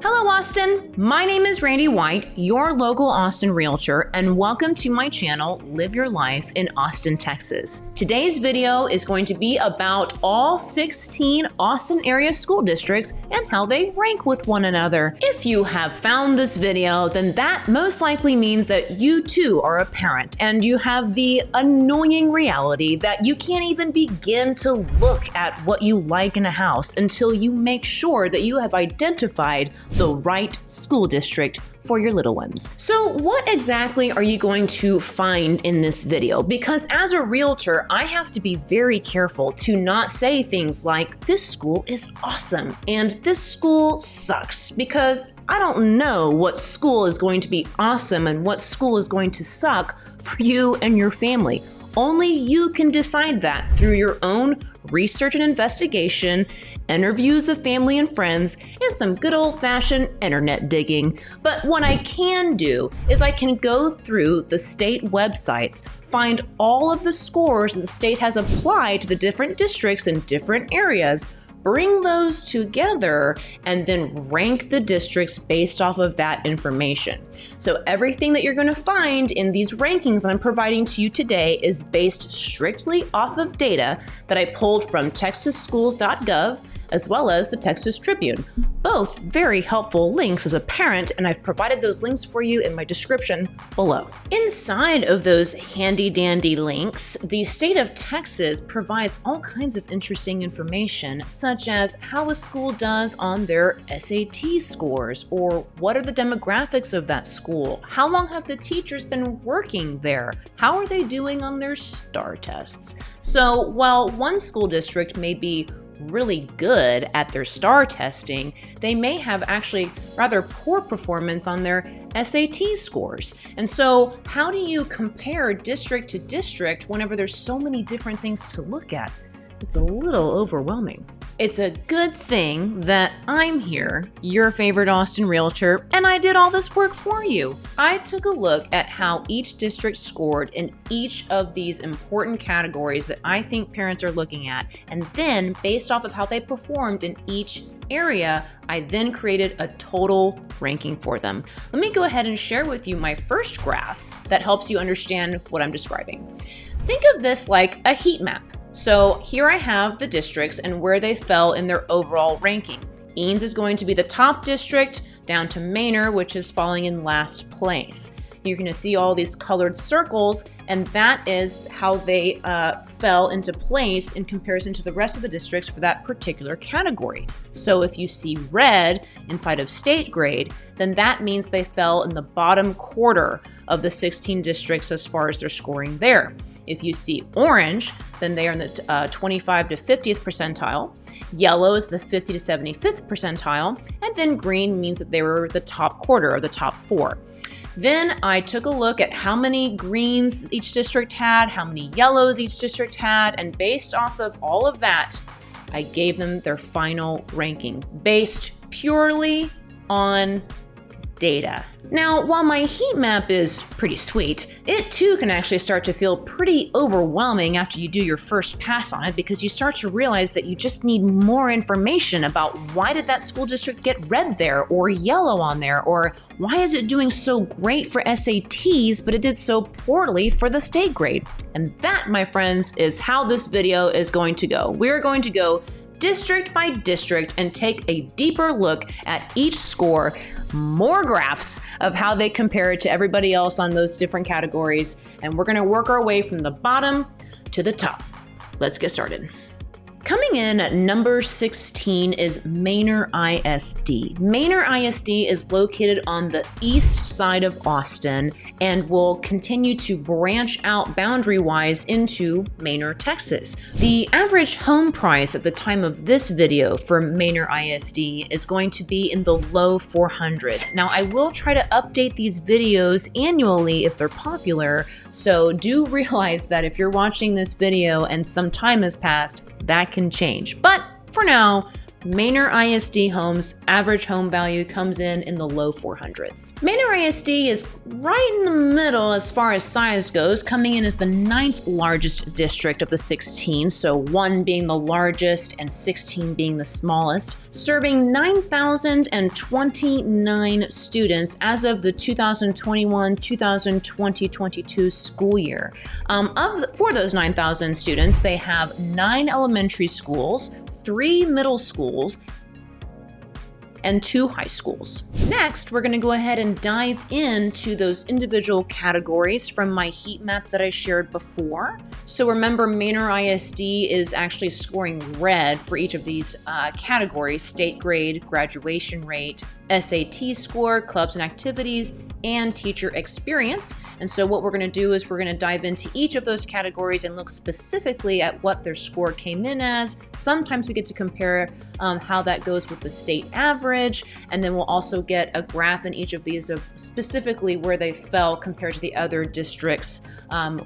Hello Austin, my name is Randy White, your local Austin realtor, and welcome to my channel, Live Your Life in Austin, Texas. Today's video is going to be about all 16 Austin area school districts and how they rank with one another. If you have found this video, then that most likely means that you too are a parent and you have the annoying reality that you can't even begin to look at what you like in a house until you make sure that you have identified the right school district for your little ones. So what exactly are you going to find in this video? Because as a realtor, I have to be very careful to not say things like, this school is awesome and this school sucks, because I don't know what school is going to be awesome and what school is going to suck for you and your family. Only you can decide that through your own research and investigation, interviews of family and friends, and some good old-fashioned internet digging. But what I can do is I can go through the state websites, find all of the scores that the state has applied to the different districts in different areas, bring those together, and then rank the districts based off of that information. So everything that you're going to find in these rankings that I'm providing to you today is based strictly off of data that I pulled from TXSchools.gov as well as the Texas Tribune. Both very helpful links as a parent, and I've provided those links for you in my description below. Inside of those handy dandy links, the state of Texas provides all kinds of interesting information, such as how a school does on their SAT scores, or what are the demographics of that school, how long have the teachers been working there, how are they doing on their STAR tests. So while one school district may be really good at their STAR testing, they may have actually rather poor performance on their SAT scores. And so how do you compare district to district whenever there's so many different things to look at? It's a little overwhelming. It's a good thing that I'm here, your favorite Austin realtor, and I did all this work for you. I took a look at how each district scored in each of these important categories that I think parents are looking at, and then based off of how they performed in each area, I then created a total ranking for them. Let me go ahead and share with you my first graph that helps you understand what I'm describing. Think of this like a heat map. So here I have the districts and where they fell in their overall ranking. Eanes is going to be the top district, down to Manor, which is falling in last place. You're going to see all these colored circles, and that is how they fell into place in comparison to the rest of the districts for that particular category. So if you see red inside of state grade, then that means they fell in the bottom quarter of the 16 districts as far as their scoring there. If you see orange, then they are in the 25 to 50th percentile. Yellow is the 50 to 75th percentile. And then green means that they were the top quarter or the top 4. Then I took a look at how many greens each district had, how many yellows each district had, and based off of all of that, I gave them their final ranking based purely on data. Now, while my heat map is pretty sweet, it too can actually start to feel pretty overwhelming after you do your first pass on it, because you start to realize that you just need more information about why did that school district get red there or yellow on there, or why is it doing so great for SATs but it did so poorly for the state grade. And that, my friends, is how this video is going to go. We're going to go district by district and take a deeper look at each score, more graphs of how they compare to everybody else on those different categories, and we're going to work our way from the bottom to the top. Let's get started. Coming in at number 16 is Manor ISD. Manor ISD is located on the east side of Austin and will continue to branch out boundary-wise into Manor, Texas. The average home price at the time of this video for Manor ISD is going to be in the low 400s. Now, I will try to update these videos annually if they're popular, so do realize that if you're watching this video and some time has passed, that can change. But for now, Manor ISD homes, average home value comes in the low 400s. Manor ISD is right in the middle as far as size goes, coming in as the 9th largest district of the 16, so 1 being the largest and 16 being the smallest, serving 9,029 students as of the 2021-2022 school year. For those 9,000 students, they have 9 elementary schools, 3 middle schools, and 2 high schools. Next, we're gonna go ahead and dive into those individual categories from my heat map that I shared before. So remember, Manor ISD is actually scoring red for each of these categories: state grade, graduation rate, SAT score, clubs and activities, and teacher experience. And so what we're gonna do is we're gonna dive into each of those categories and look specifically at what their score came in as. Sometimes we get to compare how that goes with the state average, and then we'll also get a graph in each of these of specifically where they fell compared to the other districts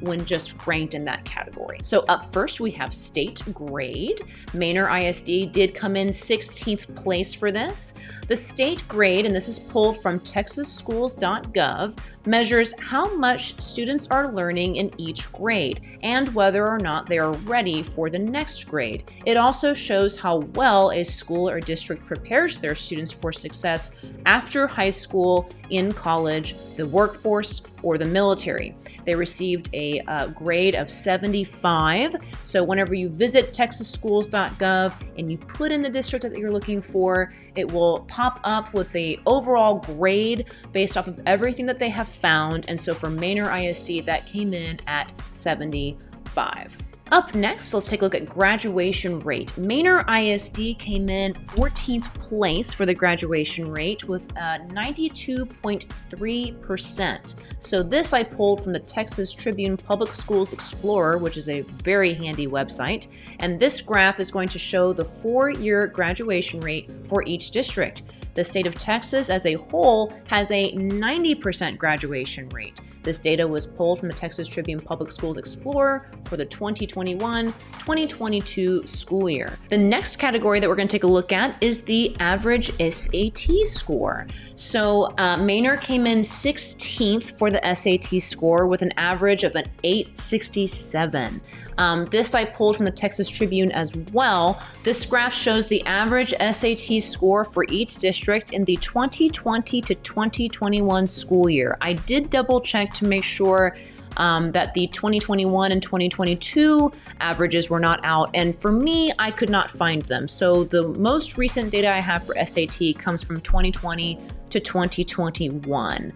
when just ranked in that category. So up first, we have state grade. Manor ISD did come in 16th place for this. The state grade, and this is pulled from TXSchools.gov, measures how much students are learning in each grade and whether or not they are ready for the next grade. It also shows how well a school or district prepares their students for success after high school, in college, the workforce, or the military. They received a grade of 75. So whenever you visit TXSchools.gov and you put in the district that you're looking for, it will pop up with the overall grade based off of everything that they have found. And so for Manor ISD, that came in at 75. Up next, let's take a look at graduation rate. Manor ISD came in 14th place for the graduation rate with 92.3%. So this I pulled from the Texas Tribune Public Schools Explorer, which is a very handy website. And this graph is going to show the 4-year graduation rate for each district. The state of Texas as a whole has a 90% graduation rate. This data was pulled from the Texas Tribune Public Schools Explorer for the 2021-2022 school year. The next category that we're going to take a look at is the average SAT score. So Manor came in 16th for the SAT score with an average of an 867. This I pulled from the Texas Tribune as well. This graph shows the average SAT score for each district in the 2020 to 2021 school year. I did double check to make sure that the 2021 and 2022 averages were not out, and for me, I could not find them. So the most recent data I have for SAT comes from 2020 to 2021.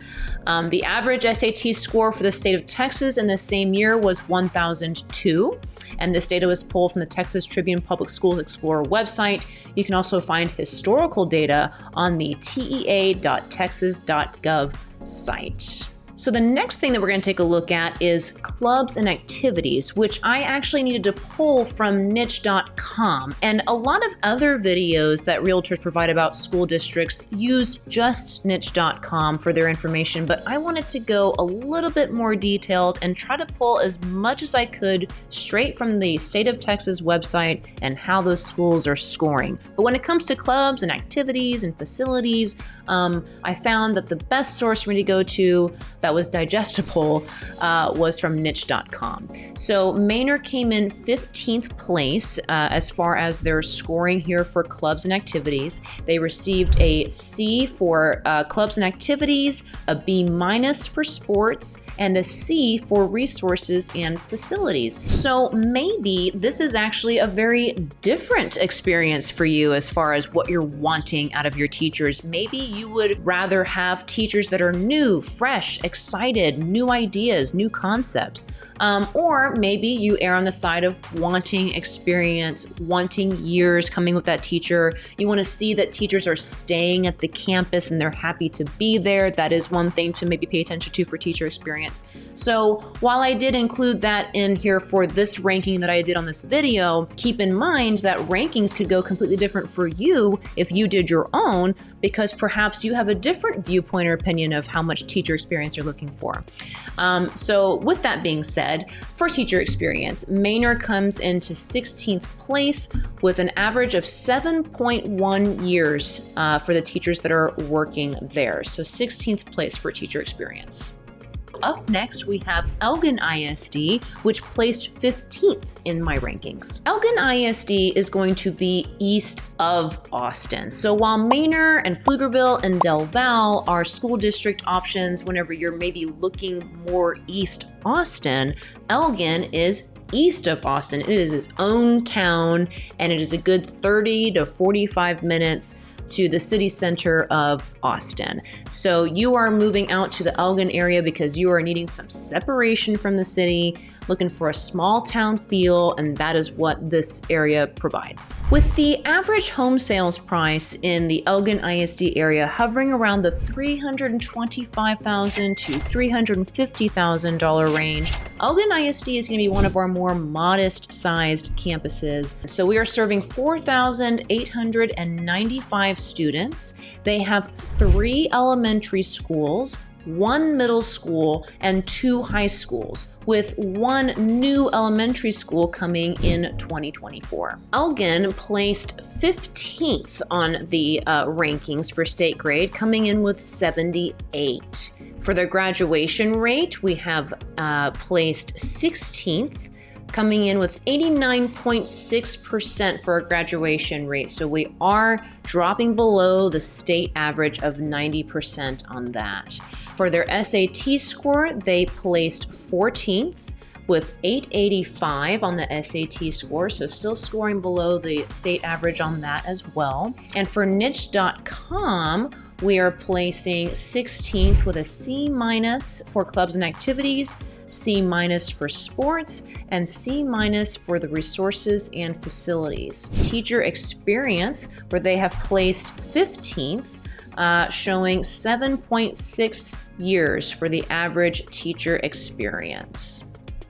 The average SAT score for the state of Texas in the same year was 1,002. And this data was pulled from the Texas Tribune Public Schools Explorer website. You can also find historical data on the tea.texas.gov site. So the next thing that we're going to take a look at is clubs and activities, which I actually needed to pull from niche.com. And a lot of other videos that realtors provide about school districts use just niche.com for their information, but I wanted to go a little bit more detailed and try to pull as much as I could straight from the state of Texas website and how those schools are scoring. But when it comes to clubs and activities and facilities, I found that the best source for me to go to that was digestible was from niche.com. So Manor came in 15th place as far as their scoring here for clubs and activities. They received a C for clubs and activities, a B- for sports, and a C for resources and facilities. So maybe this is actually a very different experience for you as far as what you're wanting out of your teachers. Maybe you would rather have teachers that are new, fresh, excited, new ideas, new concepts. Or maybe you err on the side of wanting experience, wanting years coming with that teacher. You want to see that teachers are staying at the campus and they're happy to be there. That is one thing to maybe pay attention to for teacher experience. So while I did include that in here for this ranking that I did on this video, keep in mind that rankings could go completely different for you if you did your own, because perhaps you have a different viewpoint or opinion of how much teacher experience you're you're looking for. So with that being said, for teacher experience, Manor comes into 16th place with an average of 7.1 years for the teachers that are working there. So 16th place for teacher experience. Up next, we have Elgin ISD, which placed 15th in my rankings. Elgin ISD is going to be east of Austin. So while Manor and Pflugerville and Del Val are school district options whenever you're maybe looking more east Austin, Elgin is east of Austin. It is its own town, and it is a good 30 to 45 minutes to the city center of Austin. So you are moving out to the Elgin area because you are needing some separation from the city, looking for a small town feel, and that is what this area provides. With the average home sales price in the Elgin ISD area hovering around the $325,000 to $350,000 range, Elgin ISD is going to be one of our more modest-sized campuses. So we are serving 4,895 students. They have 3 elementary schools, 1 middle school, and 2 high schools, with 1 new elementary school coming in 2024. Elgin placed 15th on the rankings for state grade, coming in with 78. For their graduation rate, we have placed 16th, coming in with 89.6% for a graduation rate. So we are dropping below the state average of 90% on that. For their SAT score, they placed 14th with 885 on the SAT score, so still scoring below the state average on that as well. And for niche.com, we are placing 16th with a C- for clubs and activities, C- for sports, and C- for the resources and facilities. Teacher experience, where they have placed 15th, showing 7.6 years for the average teacher experience.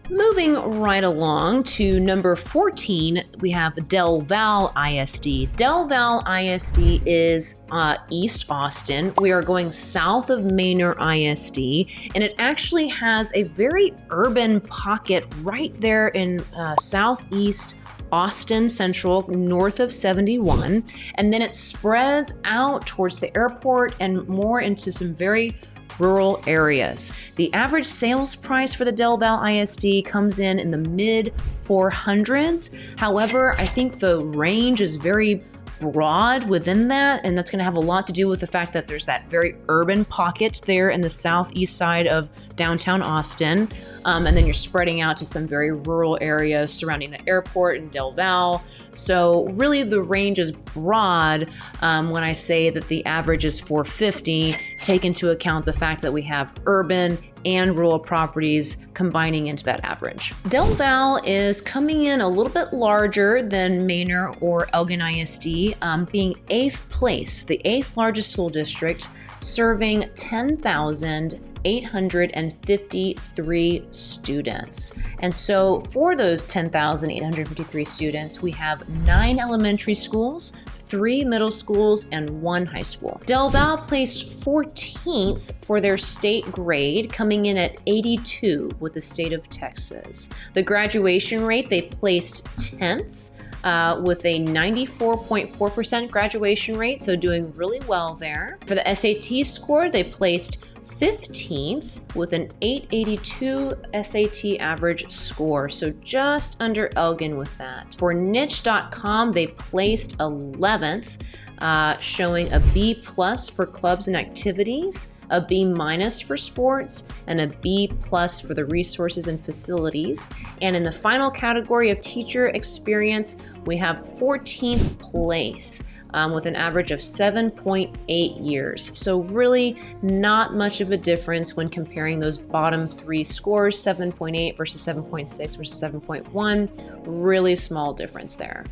Moving right along to number 14, we have Del Val ISD. Del Val ISD is East Austin. We are going south of Manor ISD, and it actually has a very urban pocket right there in southeast Austin Central, north of 71, and then it spreads out towards the airport and more into some very rural areas. The average sales price for the Del Val ISD comes in the mid 400s. However, I think the range is very broad within that, and that's going to have a lot to do with the fact that there's that very urban pocket there in the southeast side of downtown Austin, and then you're spreading out to some very rural areas surrounding the airport and Del Val. So really the range is broad when I say that the average is 450, take into account the fact that we have urban and rural properties combining into that average. Del Val is coming in a little bit larger than Manor or Elgin ISD, being 8th place, the 8th largest school district, serving 10,853 students. And so for those 10,853 students, we have 9 elementary schools, 3 middle schools, and 1 high school. Del Val placed 14th for their state grade, coming in at 82 with the state of Texas. The graduation rate, they placed 10th. With a 94.4% graduation rate, so doing really well there. For the SAT score, they placed 15th with an 882 SAT average score, so just under Elgin with that. For niche.com, they placed 11th, showing a B+ for clubs and activities, a B- for sports, and a B+ for the resources and facilities. And in the final category of teacher experience, we have 14th place with an average of 7.8 years. So really not much of a difference when comparing those bottom 3 scores, 7.8 versus 7.6 versus 7.1, really small difference there.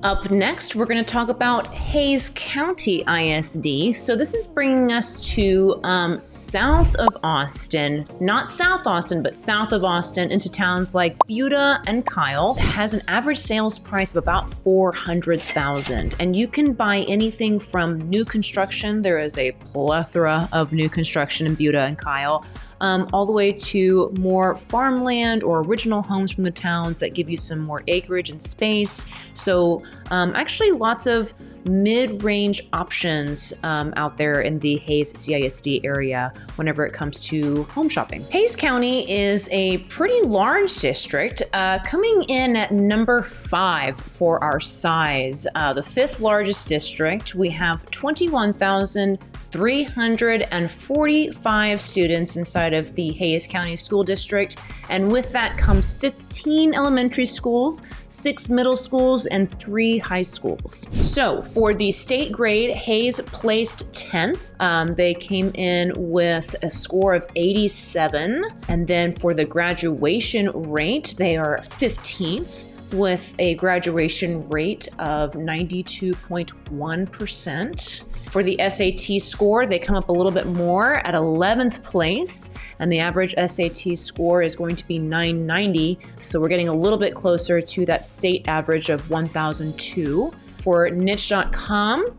Up next, we're going to talk about Hays County ISD. So this is bringing us to south of Austin, not South Austin, but south of Austin into towns like Buda and Kyle. It has an average sales price of about $400,000. And you can buy anything from new construction. There is a plethora of new construction in Buda and Kyle. All the way to more farmland or original homes from the towns that give you some more acreage and space. So actually lots of mid-range options out there in the Hays CISD area whenever it comes to home shopping. Hays County is a pretty large district, coming in at number 5 for our size. The 5th largest district. We have 21,345 students inside of the Hays County School District, and with that comes 15 elementary schools, 6 middle schools, and 3 high schools. So for the state grade, Hays placed 10th. They came in with a score of 87, and then for the graduation rate, they are 15th with a graduation rate of 92.1%. For the SAT score, they come up a little bit more at 11th place, and the average SAT score is going to be 990, so we're getting a little bit closer to that state average of 1002. For niche.com,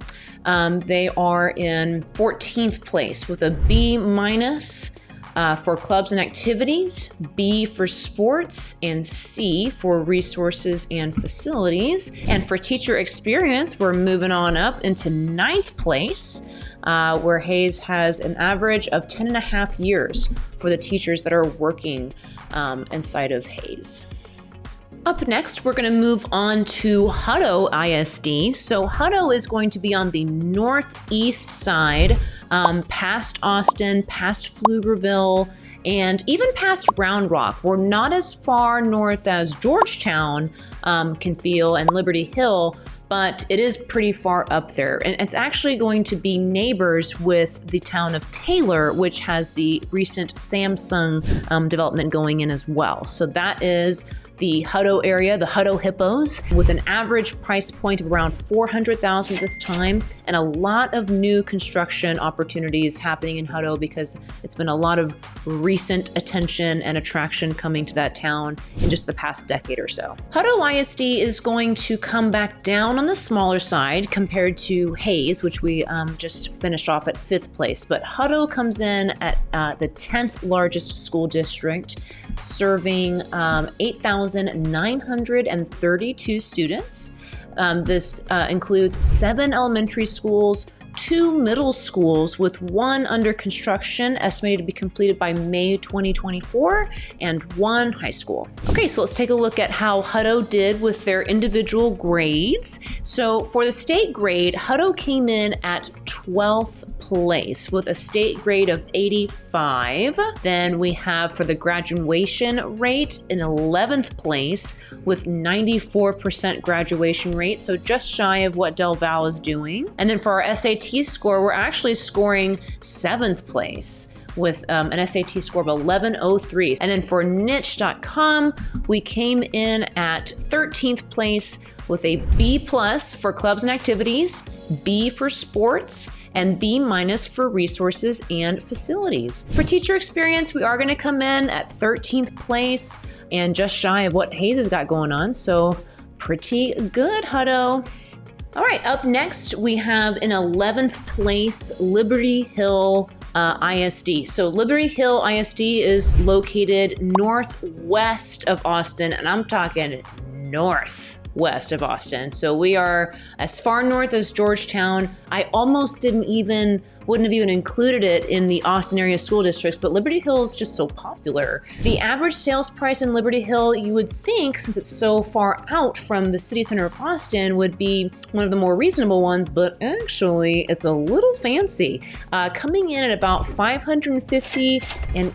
they are in 14th place with a B minus for clubs and activities, B for sports, and C for resources and facilities. And for teacher experience, we're moving on up into 9th place, where Hays has an average of 10.5 years for the teachers that are working inside of Hays. Up next, we're going to move on to Hutto ISD. So Hutto is going to be on the northeast side, past Austin, past Pflugerville, and even past Round Rock. We're not as far north as Georgetown can feel and Liberty Hill, but it is pretty far up there. And it's actually going to be neighbors with the town of Taylor, which has the recent Samsung development going in as well. So that is the Hutto area, the Hutto Hippos, with an average price point of around $400,000 this time, and a lot of new construction opportunities happening in Hutto because it's been a lot of recent attention and attraction coming to that town in just the past decade or so. Hutto ISD is going to come back down on the smaller side compared to Hays, which we just finished off at 5th place, but Hutto comes in at the 10th largest school district, serving 8,932 students. This includes 7 elementary schools, 2 middle schools with 1 under construction, estimated to be completed by May 2024, and 1 high school. Okay, so let's take a look at how Hutto did with their individual grades. So for the state grade, Hutto came in at 12th place with a state grade of 85. Then we have for the graduation rate in 11th place with 94% graduation rate, so just shy of what Del Val is doing. And then for our SAT score, we're actually scoring 7th place with an SAT score of 1103. And then for niche.com, we came in at 13th place with a B plus for clubs and activities, B for sports, and B minus for resources and facilities. For teacher experience, we are going to come in at 13th place and just shy of what Hays has got going on, so pretty good, Hutto. All right, up next, we have in 11th place, Liberty Hill ISD. So Liberty Hill ISD is located northwest of Austin, and I'm talking northwest of Austin. So we are as far north as Georgetown. I almost wouldn't have even included it in the Austin area school districts, but Liberty Hill is just so popular. The average sales price in Liberty Hill, you would think, since it's so far out from the city center of Austin, would be one of the more reasonable ones, but actually it's a little fancy. Coming in at about $550 and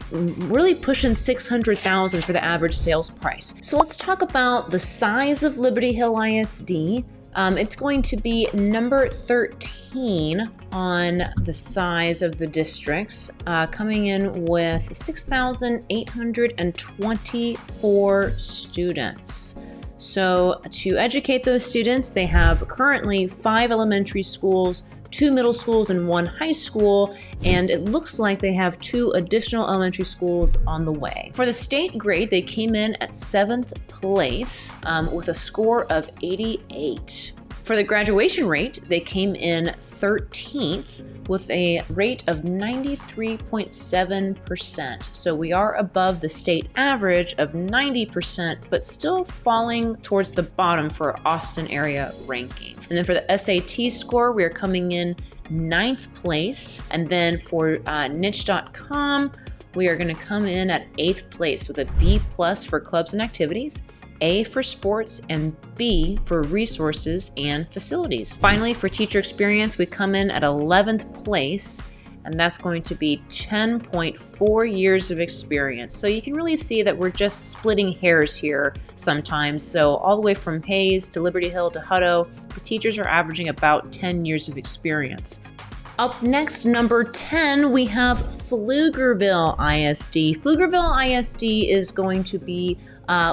really pushing $600,000 for the average sales price. So let's talk about the size of Liberty Hill ISD. It's going to be number 13 on the size of the districts, coming in with 6,824 students. So to educate those students, they have currently 5 elementary schools, 2 middle schools, and 1 high school, and it looks like they have 2 additional elementary schools on the way. For the state grade, they came in at 7th place with a score of 88. For the graduation rate, they came in 13th with a rate of 93.7%. So we are above the state average of 90%, but still falling towards the bottom for Austin area rankings. And then for the SAT score, we are coming in 9th place. And then for niche.com, we are going to come in at 8th place with a B+ for clubs and activities, A for sports, and B for resources and facilities. Finally, for teacher experience, we come in at 11th place, and that's going to be 10.4 years of experience. So you can really see that we're just splitting hairs here sometimes. So all the way from Hayes to Liberty Hill to Hutto, the teachers are averaging about 10 years of experience. Up next, number 10, we have Pflugerville ISD. Pflugerville ISD is going to be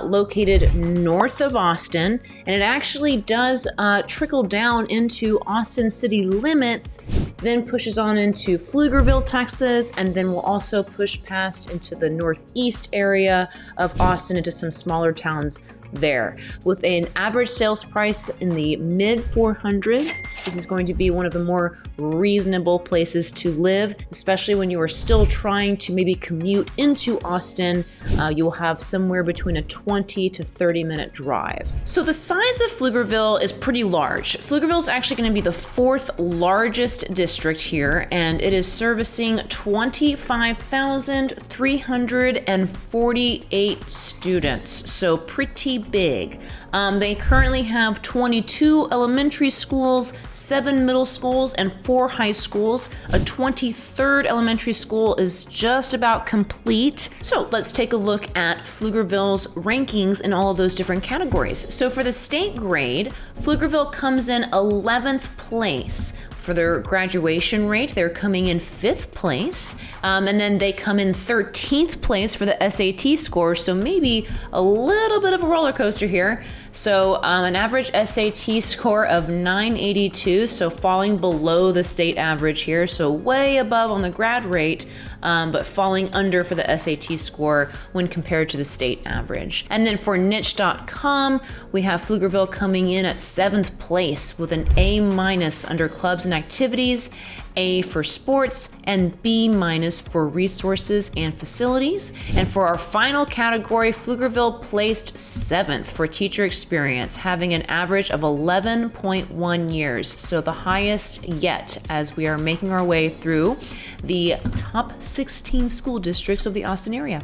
located north of Austin, and it actually does trickle down into Austin city limits, then pushes on into Pflugerville, Texas, and then will also push past into the northeast area of Austin into some smaller towns there. With an average sales price in the mid 400s, this is going to be one of the more reasonable places to live, especially when you are still trying to maybe commute into Austin. You will have somewhere between a 20 to 30 minute drive. So the size of Pflugerville is pretty large. Pflugerville is actually going to be the 4th largest district here, and it is servicing 25,348 students. So pretty big. They currently have 22 elementary schools, 7 middle schools, and 4 high schools. A 23rd elementary school is just about complete. So let's take a look at Pflugerville's rankings in all of those different categories. So for the state grade, Pflugerville comes in 11th place. For their graduation rate, they're coming in 5th place, and then they come in 13th place for the SAT score, so maybe a little bit of a roller coaster here. So an average SAT score of 982, so falling below the state average here, so way above on the grad rate, but falling under for the SAT score when compared to the state average. And then for niche.com, we have Pflugerville coming in at 7th place with an A- under clubs and activities, A for sports, and B- for resources and facilities. And for our final category, Pflugerville placed 7th for teacher experience, having an average of 11.1 years, so the highest yet as we are making our way through the top 16 school districts of the Austin area.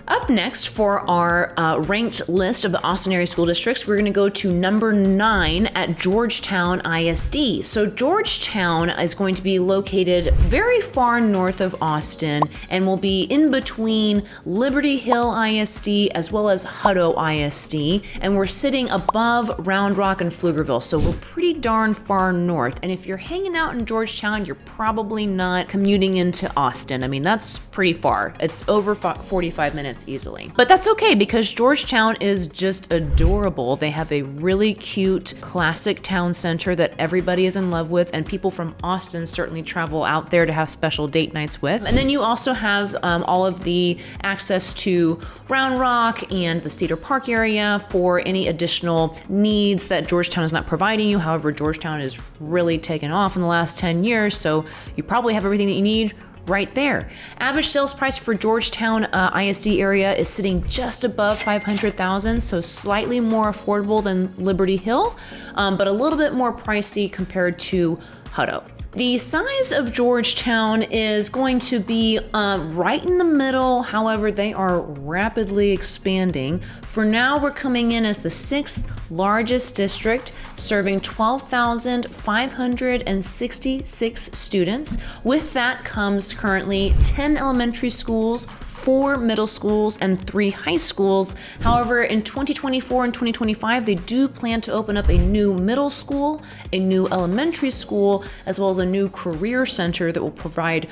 Up next for our ranked list of the Austin area school districts, we're going to go to number 9 at Georgetown ISD. So Georgetown is going to be located very far north of Austin and will be in between Liberty Hill ISD as well as Hutto ISD, and we're sitting above Round Rock and Pflugerville, so we're pretty darn far north. And if you're hanging out in Georgetown, you're probably not commuting into Austin. I mean, that's pretty far. It's over 45 minutes easily. But that's okay because Georgetown is just adorable. They have a really cute classic town center that everybody is in love with, and people from Austin certainly travel out there to have special date nights with. And then you also have all of the access to Round Rock and the Cedar Park area for any additional needs that Georgetown is not providing you. However, Georgetown is really taken off in the last 10 years, so you probably have everything that you need right there. Average sales price for Georgetown ISD area is sitting just above $500,000, so slightly more affordable than Liberty Hill, but a little bit more pricey compared to Hutto. The size of Georgetown is going to be right in the middle. However, they are rapidly expanding. For now, we're coming in as the 6th largest district, serving 12,566 students. With that comes currently 10 elementary schools, 4 middle schools and 3 high schools. However, in 2024 and 2025, they do plan to open up a new middle school, a new elementary school, as well as a new career center that will provide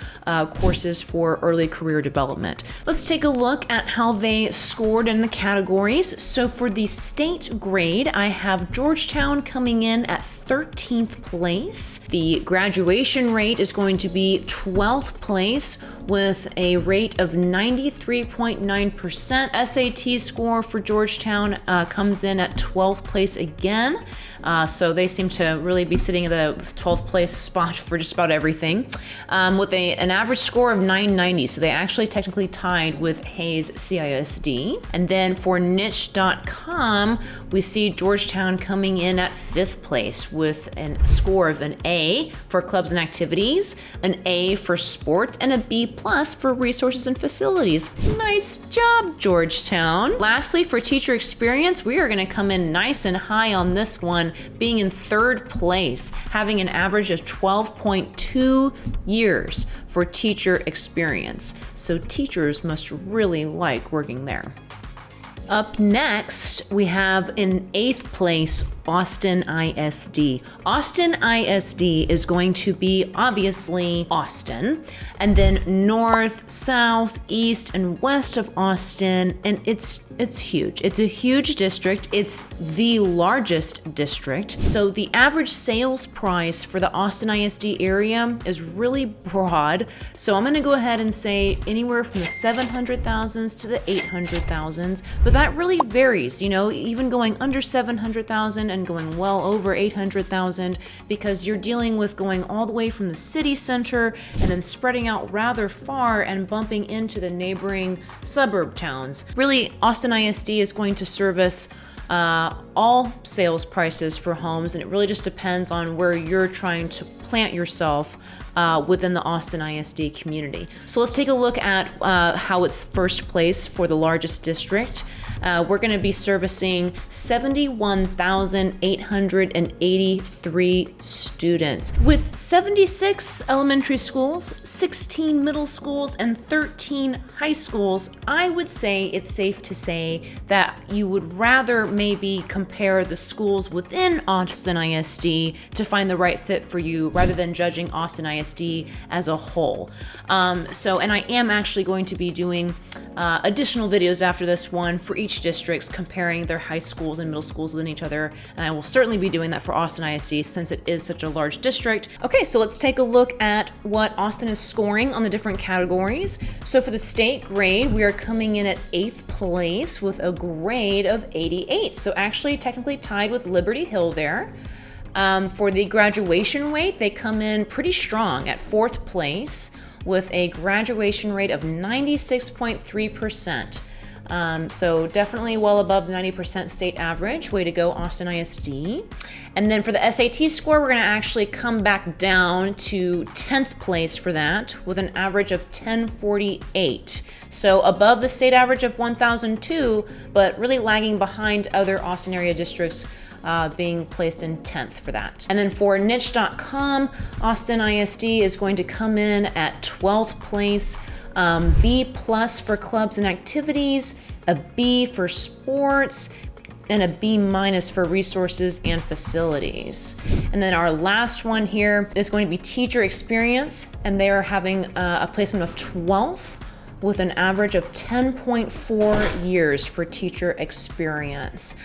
courses for early career development. Let's take a look at how they scored in the categories. So for the state grade, I have Georgetown coming in at 13th place. The graduation rate is going to be 12th place with a rate of 93.9%. SAT score for Georgetown comes in at 12th place again. So they seem to really be sitting at the 12th place spot for just about everything, with an average score of 990. So they actually technically tied with Hayes CISD. And then for niche.com, we see Georgetown coming in at 5th place with a score of an A for clubs and activities, an A for sports, and a B plus for resources and facilities. Nice job, Georgetown. Lastly, for teacher experience, we are going to come in nice and high on this one, being in 3rd place, having an average of 12.2 years for teacher experience. So teachers must really like working there. Up next, we have in 8th place, Austin ISD. Austin ISD is going to be obviously Austin, and then north, south, east, and west of Austin, and it's huge. It's a huge district. It's the largest district. So the average sales price for the Austin ISD area is really broad. So I'm going to go ahead and say anywhere from the 700,000s to the 800,000s, but that really varies, you know, even going under 700,000 and going well over 800,000, because you're dealing with going all the way from the city center and then spreading out rather far and bumping into the neighboring suburb towns. Really, Austin ISD is going to service all sales prices for homes, and it really just depends on where you're trying to plant yourself within the Austin ISD community. So let's take a look at how it's first place for the largest district. We're going to be servicing 71,883 students with 76 elementary schools, 16 middle schools, and 13 high schools. I would say it's safe to say that you would rather maybe compare the schools within Austin ISD to find the right fit for you rather than judging Austin ISD as a whole. And I am actually going to be doing additional videos after this one for each districts, comparing their high schools and middle schools within each other, and I will certainly be doing that for Austin ISD since it is such a large district. Okay, so let's take a look at what Austin is scoring on the different categories. So for the state grade, we are coming in at 8th place with a grade of 88, so actually technically tied with Liberty Hill there. For the graduation rate, they come in pretty strong at 4th place with a graduation rate of 96.3%. So definitely well above the 90% state average. Way to go, Austin ISD. And then for the SAT score, we're going to actually come back down to 10th place for that with an average of 1048. So above the state average of 1002, but really lagging behind other Austin area districts, being placed in 10th for that. And then for niche.com, Austin ISD is going to come in at 12th place, B plus for clubs and activities, a B for sports, and a B minus for resources and facilities. And then our last one here is going to be teacher experience, and they are having a placement of 12th with an average of 10.4 years for teacher experience.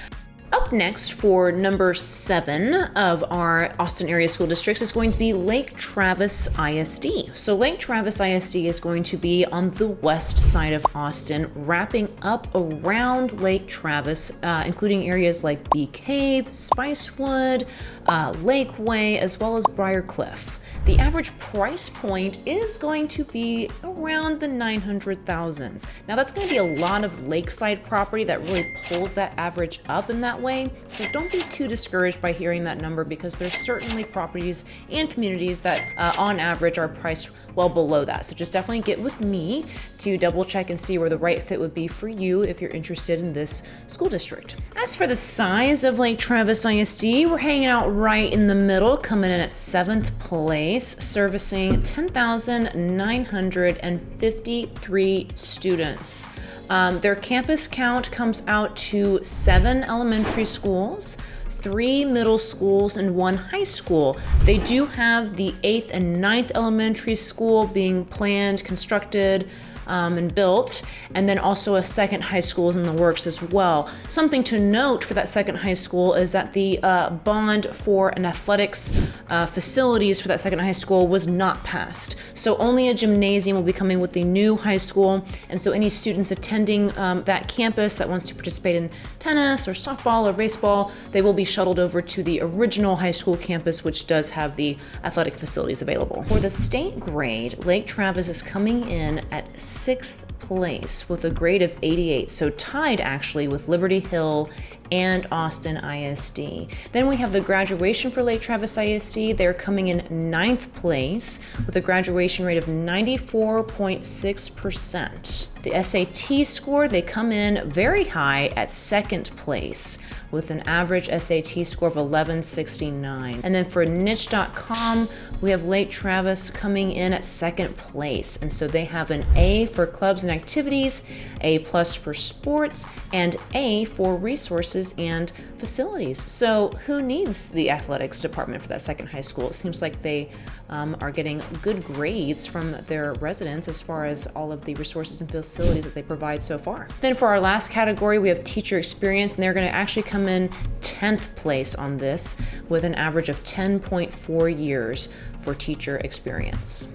Up next for number 7 of our Austin area school districts is going to be Lake Travis ISD. So Lake Travis ISD is going to be on the west side of Austin, wrapping up around Lake Travis, including areas like Bee Cave, Spicewood, Lakeway, as well as Briarcliff. The average price point is going to be around the 900,000s. Now that's going to be a lot of lakeside property that really pulls that average up in that way. So don't be too discouraged by hearing that number, because there's certainly properties and communities that on average are priced well below that. So just definitely get with me to double check and see where the right fit would be for you if you're interested in this school district. As for the size of Lake Travis ISD, we're hanging out right in the middle, coming in at 7th place, servicing 10,953 students. Their campus count comes out to 7 elementary schools, 3 middle schools, and 1 high school. They do have the 8th and 9th elementary school being planned, constructed, and built, and then also a second high school is in the works as well. Something to note for that second high school is that the bond for an athletics facilities for that second high school was not passed. So only a gymnasium will be coming with the new high school, and so any students attending that campus that wants to participate in tennis or softball or baseball, they will be shuttled over to the original high school campus, which does have the athletic facilities available. For the state grade, Lake Travis is coming in at 6th place with a grade of 88, so tied actually with Liberty Hill and Austin ISD. Then we have the graduation for Lake Travis ISD. They're coming in 9th place with a graduation rate of 94.6%. The SAT score, they come in very high at 2nd place with an average SAT score of 1169. And then for niche.com, we have Lake Travis coming in at 2nd place. And so they have an A for clubs and activities, A+ for sports, and A for resources and facilities. So who needs the athletics department for that second high school? It seems like they are getting good grades from their residents as far as all of the resources and facilities that they provide so far. Then for our last category, we have teacher experience, and they're going to actually come in 10th place on this with an average of 10.4 years for teacher experience.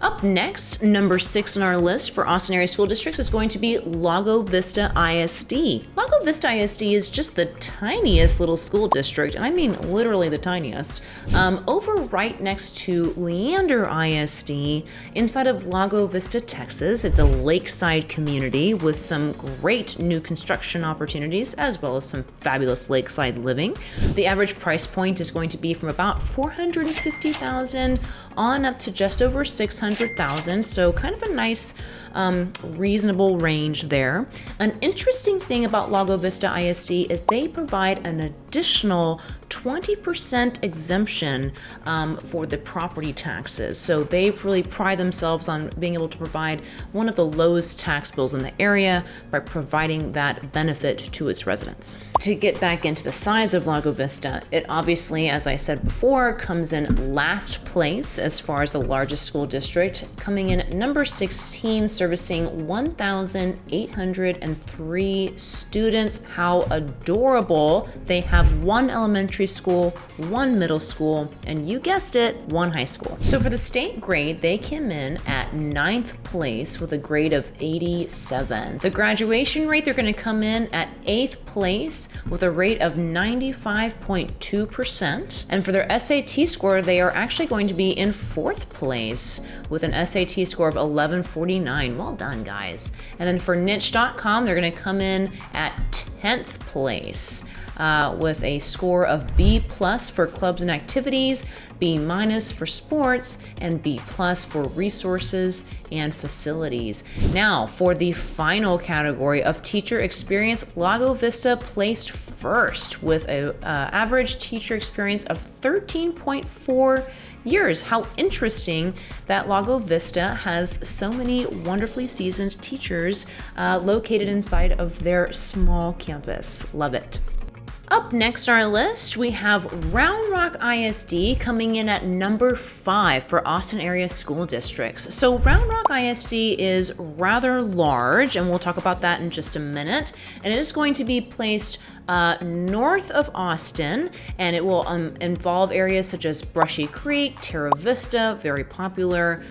Up next, number 6 on our list for Austin area school districts is going to be Lago Vista ISD. Lago Vista ISD is just the tiniest little school district, and I mean literally the tiniest, over right next to Leander ISD inside of Lago Vista, Texas. It's a lakeside community with some great new construction opportunities as well as some fabulous lakeside living. The average price point is going to be from about $450,000 on up to just over $600,000, so kind of a nice reasonable range there. An interesting thing about Lago Vista ISD is they provide an additional 20% exemption for the property taxes. So they really pride themselves on being able to provide one of the lowest tax bills in the area by providing that benefit to its residents. To get back into the size of Lago Vista, it obviously, as I said before, comes in last place as far as the largest school district, coming in at number 16, servicing 1,803 students. How adorable. They have 1 elementary school, 1 middle school, and you guessed it, 1 high school. So for the state grade, they came in at 9th place with a grade of 87. The graduation rate, they're going to come in at 8th place with a rate of 95.2%. And for their SAT score, they are actually going to be in 4th place with an SAT score of 1149. Well done, guys. And then for niche.com, they're going to come in at 10th place with a score of B+ for clubs and activities, B- for sports, and B+ for resources and facilities. Now, for the final category of teacher experience, Lago Vista placed first with an average teacher experience of 13.4 years. How interesting that Lago Vista has so many wonderfully seasoned teachers located inside of their small campus. Love it. Up next on our list, we have Round Rock ISD coming in at number 5 for Austin area school districts. So Round Rock ISD is rather large, and we'll talk about that in just a minute. And it is going to be placed north of Austin, and it will involve areas such as Brushy Creek, Terra Vista, very popular,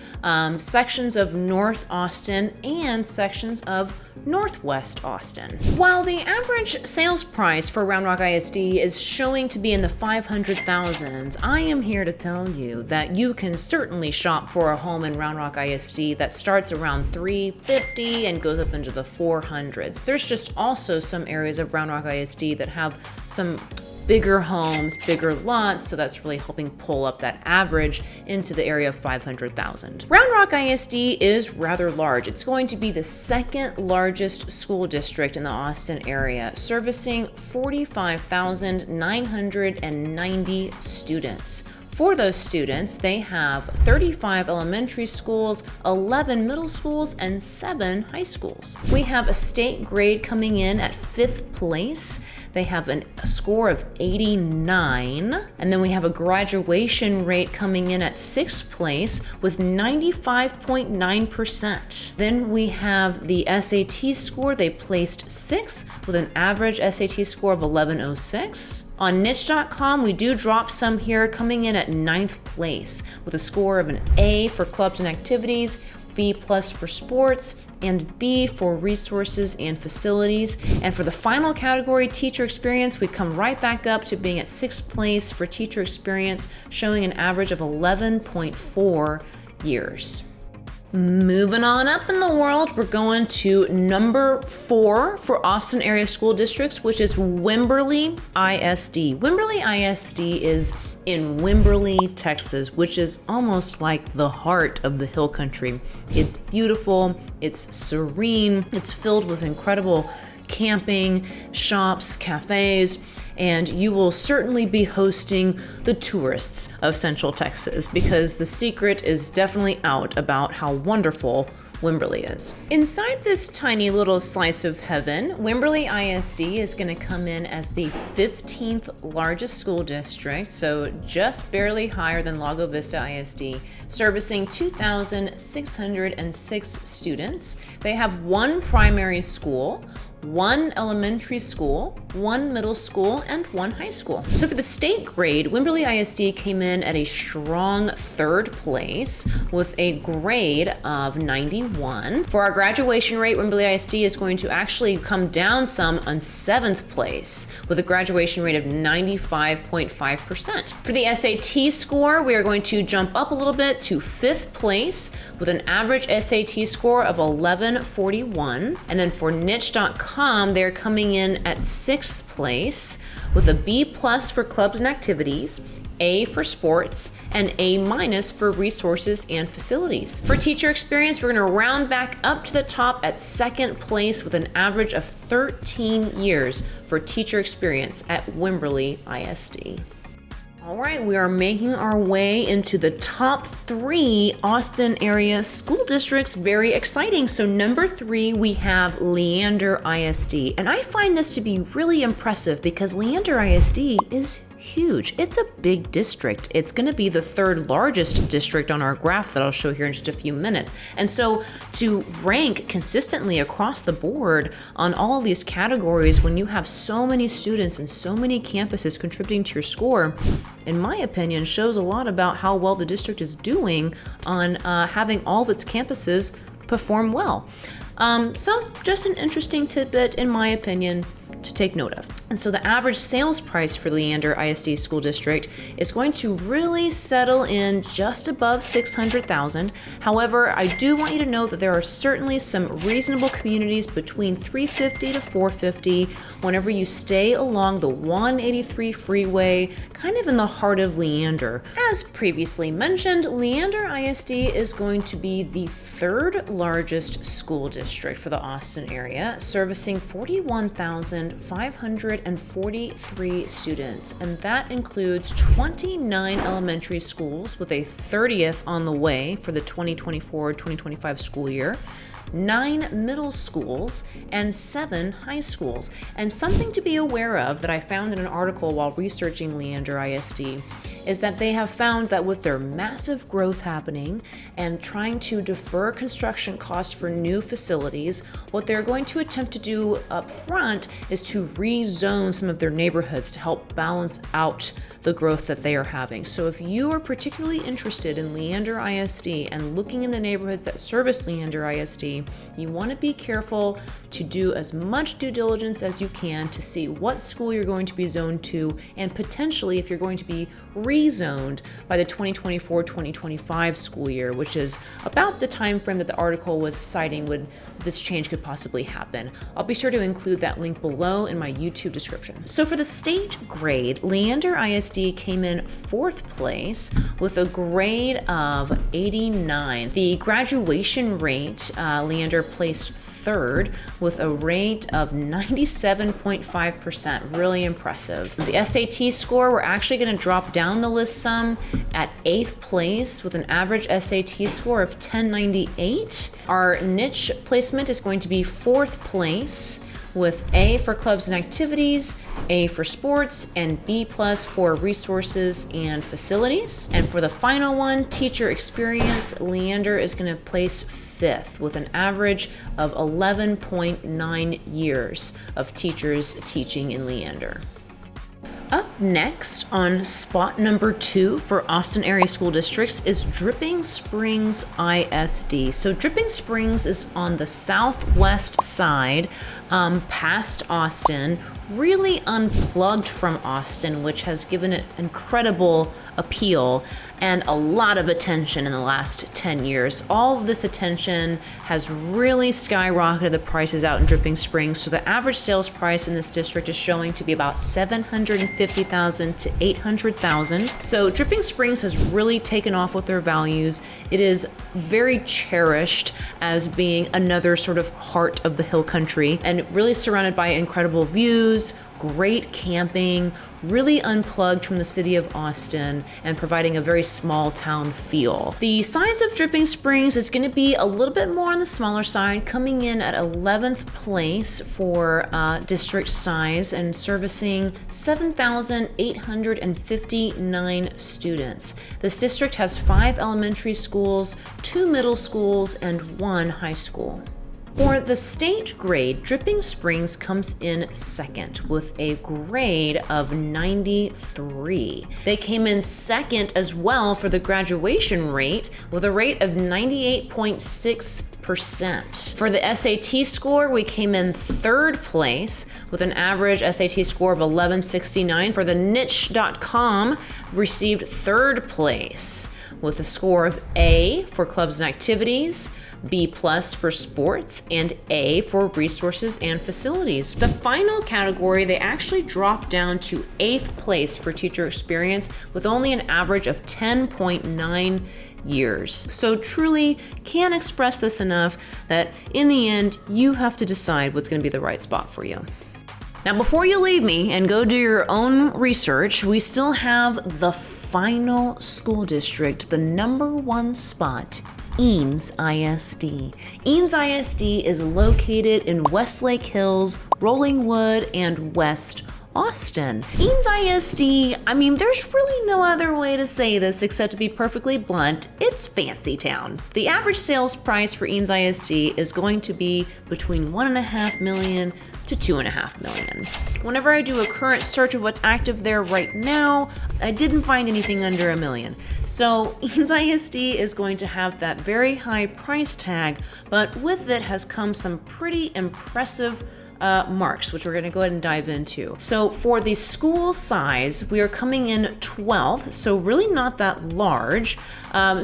sections of North Austin, and sections of Northwest Austin. While the average sales price for Round Rock ISD is showing to be in the 500,000s, I am here to tell you that you can certainly shop for a home in Round Rock ISD that starts around 350 and goes up into the 400s. There's just also some areas of Round Rock ISD that have some bigger homes, bigger lots, so that's really helping pull up that average into the area of 500,000. Round Rock ISD is rather large. It's going to be the second largest school district in the Austin area, servicing 45,990 students. For those students, they have 35 elementary schools, 11 middle schools, and 7 high schools. We have a state grade coming in at 5th place. They have a score of 89, and then we have a graduation rate coming in at 6th place with 95.9%. Then we have the SAT score. They placed 6th with an average SAT score of 1106. On niche.com, we do drop some here, coming in at 9th place with a score of an A for clubs and activities, B+ for sports, and B for resources and facilities. And for the final category, teacher experience, we come right back up to being at 6th place for teacher experience, showing an average of 11.4 years. Moving on up in the world, we're going to number 4 for Austin area school districts, which is Wimberley ISD. Wimberley ISD is in Wimberley, Texas, which is almost like the heart of the Hill Country. It's beautiful, it's serene, it's filled with incredible camping, shops, cafes, and you will certainly be hosting the tourists of Central Texas, because the secret is definitely out about how wonderful Wimberley is. Inside this tiny little slice of heaven, Wimberley ISD is going to come in as the 15th largest school district, so just barely higher than Lago Vista ISD, servicing 2,606 students. They have 1 primary school, 1 elementary school, 1 middle school, and 1 high school. So for the state grade, Wimberley ISD came in at a strong 3rd place with a grade of 91. For our graduation rate, Wimberley ISD is going to actually come down some on 7th place with a graduation rate of 95.5%. For the SAT score, we are going to jump up a little bit to 5th place with an average SAT score of 1141. And then for niche.com, they're coming in at 6th place with a B+ for clubs and activities, A for sports, and A- for resources and facilities. For teacher experience, we're going to round back up to the top at 2nd place with an average of 13 years for teacher experience at Wimberley ISD. All right, we are making our way into the top 3 Austin area school districts. Very exciting. So number 3, we have Leander ISD. And I find this to be really impressive because Leander ISD is huge. It's a big district. It's going to be the 3rd largest district on our graph that I'll show here in just a few minutes. And so to rank consistently across the board on all of these categories when you have so many students and so many campuses contributing to your score, in my opinion, shows a lot about how well the district is doing on having all of its campuses perform well. So just an interesting tidbit, in my opinion, to take note of. And so the average sales price for Leander ISD School District is going to really settle in just above $600,000. However, I do want you to know that there are certainly some reasonable communities between $350,000 to $450,000 whenever you stay along the 183 freeway, kind of in the heart of Leander. As previously mentioned, Leander ISD is going to be the 3rd largest school district for the Austin area, servicing 41,543 students, and that includes 29 elementary schools with a 30th on the way for the 2024-2025 school year, 9 middle schools, and 7 high schools. And something to be aware of that I found in an article while researching Leander ISD is that they have found that with their massive growth happening and trying to defer construction costs for new facilities, what they're going to attempt to do up front is to rezone some of their neighborhoods to help balance out the growth that they are having. So if you are particularly interested in Leander ISD and looking in the neighborhoods that service Leander ISD, you want to be careful to do as much due diligence as you can to see what school you're going to be zoned to, and potentially if you're going to be rezoned by the 2024-2025 school year, which is about the time frame that the article was citing when this change could possibly happen. I'll be sure to include that link below in my YouTube description. So for the state grade, Leander ISD came in 4th place with a grade of 89. The graduation rate, Leander placed 3rd with a rate of 97.5%, really impressive. The SAT score, we're actually going to drop down the list some at 8th place with an average SAT score of 1098. Our niche placement is going to be 4th place with A for clubs and activities, A for sports, and B+ for resources and facilities. And for the final one, teacher experience, Leander is going to place 5th with an average of 11.9 years of teachers teaching in Leander. Up next on spot number 2 for Austin area school districts is Dripping Springs ISD. So Dripping Springs is on the southwest side, past Austin, really unplugged from Austin, which has given it incredible appeal and a lot of attention in the last 10 years. All of this attention has really skyrocketed the prices out in Dripping Springs. So the average sales price in this district is showing to be about $750,000 to $800,000. So Dripping Springs has really taken off with their values. It is very cherished as being another sort of heart of the hill country and really surrounded by incredible views, great camping, really unplugged from the city of Austin and providing a very small town feel. The size of Dripping Springs is going to be a little bit more on the smaller side, coming in at 11th place for district size and servicing 7,859 students. This district has 5 elementary schools, 2 middle schools, and 1 high school. For the state grade, Dripping Springs comes in 2nd with a grade of 93. They came in 2nd as well for the graduation rate with a rate of 98.6%. For the SAT score, we came in 3rd place with an average SAT score of 1169. For the niche.com, received 3rd place with a score of A for clubs and activities, B+ for sports, and A for resources and facilities. The final category, they actually dropped down to 8th place for teacher experience with only an average of 10.9 years. So truly can't express this enough that in the end, you have to decide what's going to be the right spot for you. Now, before you leave me and go do your own research, we still have the final school district, the #1 spot, Eanes ISD. Eanes ISD is located in Westlake Hills, Rollingwood, and West Austin. Eanes ISD, I mean, there's really no other way to say this except to be perfectly blunt, it's fancy town. The average sales price for Eanes ISD is going to be between $1.5 million to $2.5 million. Whenever I do a current search of what's active there right now, I didn't find anything under $1 million. So Eanes ISD is going to have that very high price tag, but with it has come some pretty impressive marks, which we're going to go ahead and dive into. So for the school size, we are coming in 12th, so really not that large,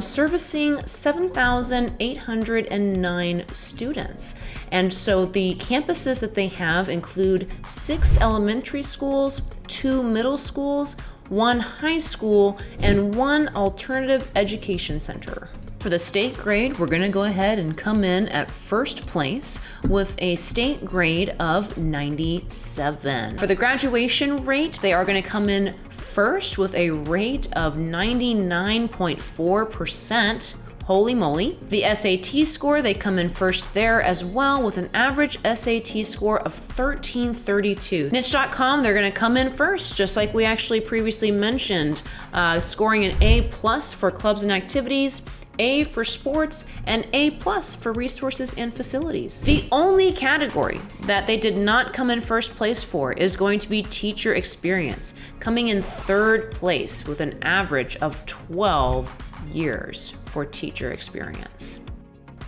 servicing 7,809 students. And so the campuses that they have include 6 elementary schools, 2 middle schools, 1 high school, and 1 alternative education center. For the state grade, we're going to go ahead and come in at 1st place with a state grade of 97. For the graduation rate, they are going to come in 1st with a rate of 99.4%. Holy moly. The SAT score, they come in 1st there as well with an average SAT score of 1332. Niche.com, they're going to come in 1st, just like we actually previously mentioned, scoring an A+ for clubs and activities, A for sports, and A+ for resources and facilities. The only category that they did not come in 1st place for is going to be teacher experience, coming in 3rd place with an average of 12 years for teacher experience.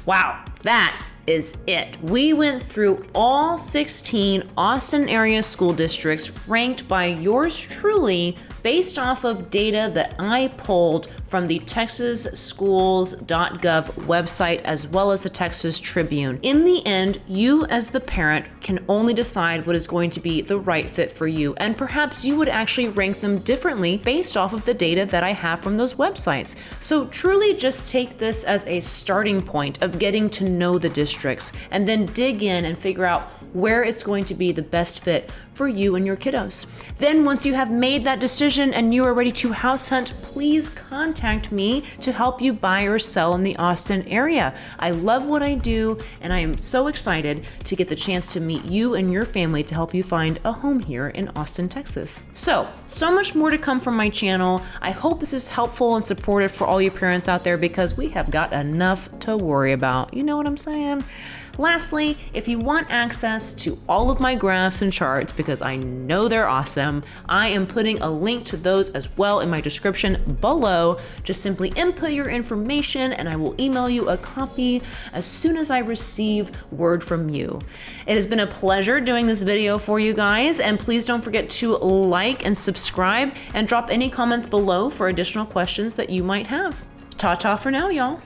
Wow, that is it. We went through all 16 Austin area school districts ranked by yours truly based off of data that I pulled from the TXSchools.gov website as well as the Texas Tribune. In the end, you as the parent can only decide what is going to be the right fit for you, and perhaps you would actually rank them differently based off of the data that I have from those websites. So truly just take this as a starting point of getting to know the districts and then dig in and figure out where it's going to be the best fit for you and your kiddos. Then once you have made that decision and you are ready to house hunt, please contact me to help you buy or sell in the Austin area. I love what I do, and I am so excited to get the chance to meet you and your family to help you find a home here in Austin, Texas. So much more to come from my channel. I hope this is helpful and supportive for all you parents out there, because we have got enough to worry about. You know what I'm saying? Lastly, if you want access to all of my graphs and charts, because I know they're awesome, I am putting a link to those as well in my description below. Just simply input your information and I will email you a copy as soon as I receive word from you. It has been a pleasure doing this video for you guys, and please don't forget to like and subscribe and drop any comments below for additional questions that you might have. Ta-ta for now, y'all.